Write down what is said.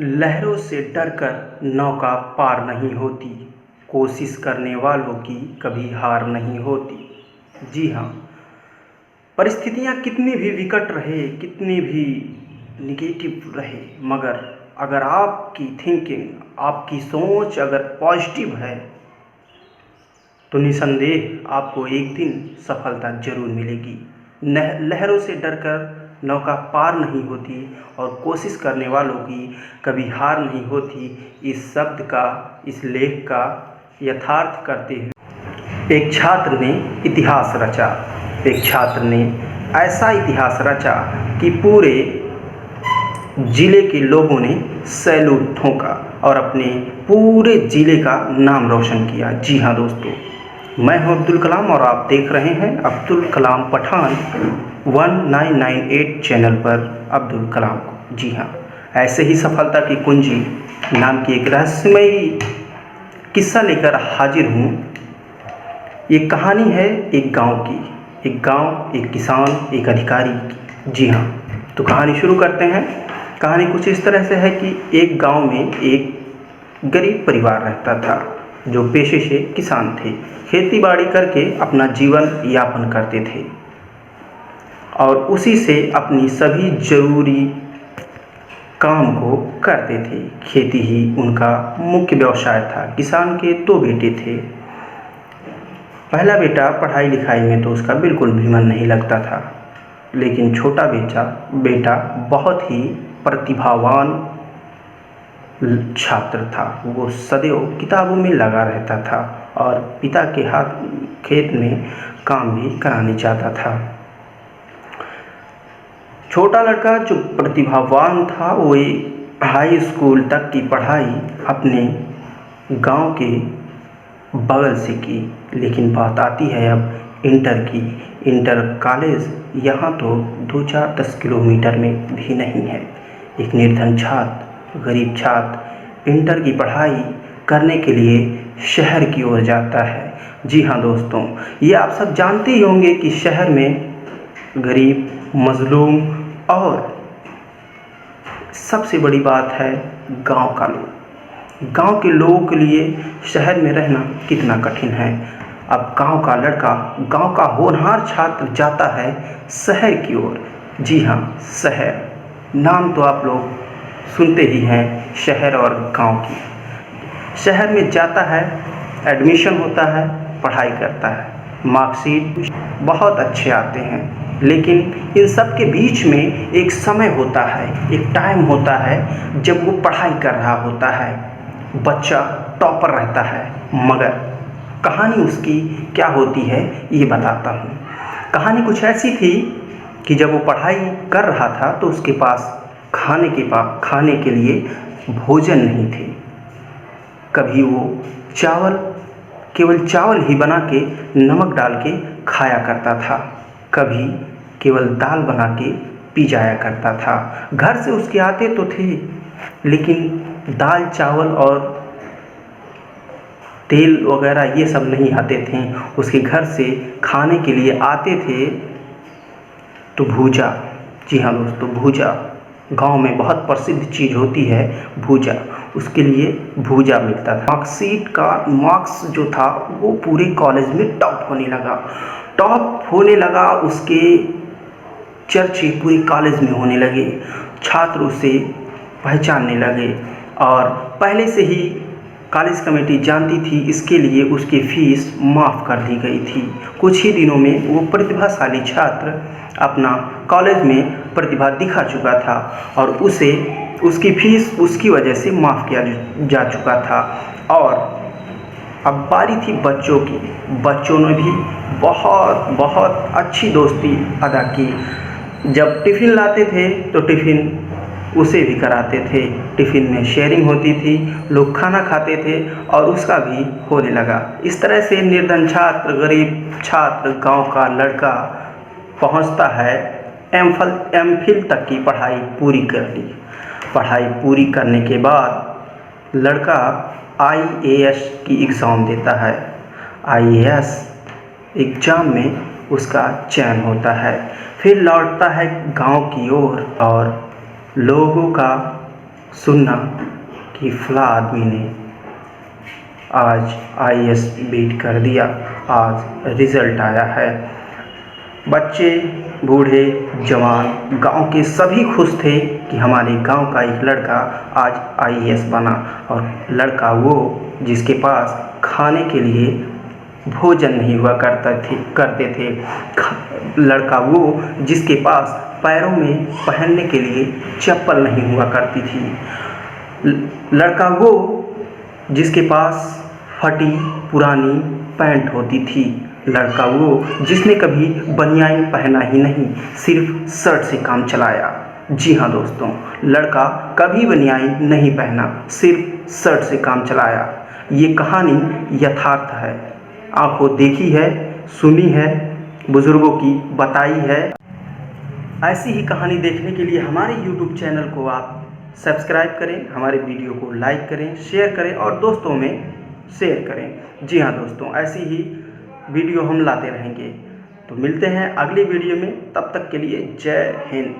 लहरों से डरकर नौका पार नहीं होती, कोशिश करने वालों की कभी हार नहीं होती। जी हाँ, परिस्थितियाँ कितनी भी विकट रहे, कितनी भी निगेटिव रहे, मगर अगर आपकी थिंकिंग, आपकी सोच अगर पॉजिटिव है तो निसंदेह आपको एक दिन सफलता ज़रूर मिलेगी। लहरों से डरकर नौका पार नहीं होती और कोशिश करने वालों की कभी हार नहीं होती। इस शब्द का, इस लेख का यथार्थ करते हुए एक छात्र ने इतिहास रचा। एक छात्र ने ऐसा इतिहास रचा कि पूरे ज़िले के लोगों ने सैल्यूट ठोका और अपने पूरे ज़िले का नाम रोशन किया। जी हाँ दोस्तों, मैं हूं अब्दुल कलाम और आप देख रहे हैं अब्दुल कलाम पठान 1998 चैनल पर अब्दुल कलाम को। जी हाँ, ऐसे ही सफलता की कुंजी नाम की एक रहस्यमयी किस्सा लेकर हाजिर हूँ। ये कहानी है एक गांव की, एक गांव, एक किसान, एक अधिकारी की। जी हाँ, तो कहानी शुरू करते हैं। कहानी कुछ इस तरह से है कि एक गांव में एक गरीब परिवार रहता था जो पेशे से किसान थे। खेती बाड़ी करके अपना जीवन यापन करते थे और उसी से अपनी सभी ज़रूरी काम को करते थे। खेती ही उनका मुख्य व्यवसाय था। किसान के दो बेटे थे। पहला बेटा पढ़ाई लिखाई में तो उसका बिल्कुल भी मन नहीं लगता था, लेकिन छोटा बेटा बहुत ही प्रतिभावान छात्र था। वो सदैव किताबों में लगा रहता था और पिता के हाथ खेत में काम भी कराने जाता था। छोटा लड़का जो प्रतिभावान था वो हाई स्कूल तक की पढ़ाई अपने गांव के बगल से की, लेकिन बात आती है अब इंटर की। इंटर कॉलेज यहाँ तो 2-4-10 किलोमीटर में भी नहीं है। एक निर्धन छात्र, गरीब छात्र इंटर की पढ़ाई करने के लिए शहर की ओर जाता है। जी हाँ दोस्तों, ये आप सब जानते ही होंगे कि शहर में गरीब, मजलूम और सबसे बड़ी बात है गांव का लोग। गांव के लोगों के लिए शहर में रहना कितना कठिन है। अब गांव का लड़का, गांव का होनहार छात्र जाता है शहर की ओर। जी हाँ, शहर, नाम तो आप लोग सुनते ही हैं शहर और गांव की। शहर में जाता है, एडमिशन होता है, पढ़ाई करता है, मार्कशीट बहुत अच्छे आते हैं, लेकिन इन सब के बीच में एक समय होता है, एक टाइम होता है जब वो पढ़ाई कर रहा होता है। बच्चा टॉपर रहता है, मगर कहानी उसकी क्या होती है ये बताता हूँ। कहानी कुछ ऐसी थी कि जब वो पढ़ाई कर रहा था तो उसके पास खाने के लिए भोजन नहीं थे। कभी वो केवल चावल ही बना के नमक डाल के खाया करता था, कभी केवल दाल बना के पी जाया करता था। घर से उसके आते तो थे, लेकिन दाल चावल और तेल वगैरह ये सब नहीं आते थे। उसके घर से खाने के लिए आते थे तो भूजा। जी हाँ दोस्तों, भूजा गांव में बहुत प्रसिद्ध चीज़ होती है, भूजा। उसके लिए भूजा मिलता था। मार्क्स जो था वो पूरे कॉलेज में टॉप होने लगा। उसके चर्चे पूरे कॉलेज में होने लगे, छात्र उसे पहचानने लगे और पहले से ही कॉलेज कमेटी जानती थी, इसके लिए उसकी फ़ीस माफ़ कर दी गई थी। कुछ ही दिनों में वो प्रतिभाशाली छात्र अपना कॉलेज में प्रतिभा दिखा चुका था और उसकी फ़ीस उसकी वजह से माफ़ किया जा चुका था। और अब बारी थी बच्चों की। बच्चों ने भी बहुत बहुत अच्छी दोस्ती अदा की। जब टिफ़िन लाते थे तो टिफ़िन उसे भी कराते थे। टिफ़िन में शेयरिंग होती थी, लोग खाना खाते थे और उसका भी होने लगा। इस तरह से निर्धन छात्र, गरीब छात्र, गांव का लड़का पहुंचता है एमफिल तक की पढ़ाई पूरी कर ली। पढ़ाई पूरी करने के बाद लड़का आईएएस की एग्ज़ाम देता है। आईएएस एग्ज़ाम में उसका चयन होता है। फिर लौटता है गांव की ओर और लोगों का सुनना कि फला आदमी ने आज आईएएस बीट कर दिया, आज रिज़ल्ट आया है। बच्चे, बूढ़े, जवान, गांव के सभी खुश थे कि हमारे गांव का एक लड़का आज आईएएस बना। और लड़का वो जिसके पास खाने के लिए भोजन नहीं हुआ करते थे, लड़का वो जिसके पास पैरों में पहनने के लिए चप्पल नहीं हुआ करती थी, लड़का वो जिसके पास फटी पुरानी पैंट होती थी, लड़का वो जिसने कभी बनियान पहना ही नहीं, सिर्फ शर्ट से काम चलाया। जी हाँ दोस्तों, लड़का कभी बनियान नहीं पहना, सिर्फ शर्ट से काम चलाया। ये कहानी यथार्थ है, आंखों देखी है, सुनी है, बुजुर्गों की बताई है। ऐसी ही कहानी देखने के लिए हमारे YouTube चैनल को आप सब्सक्राइब करें, हमारे वीडियो को लाइक करें, शेयर करें और दोस्तों में शेयर करें। जी हाँ दोस्तों, ऐसी ही वीडियो हम लाते रहेंगे। तो मिलते हैं अगली वीडियो में, तब तक के लिए जय हिंद।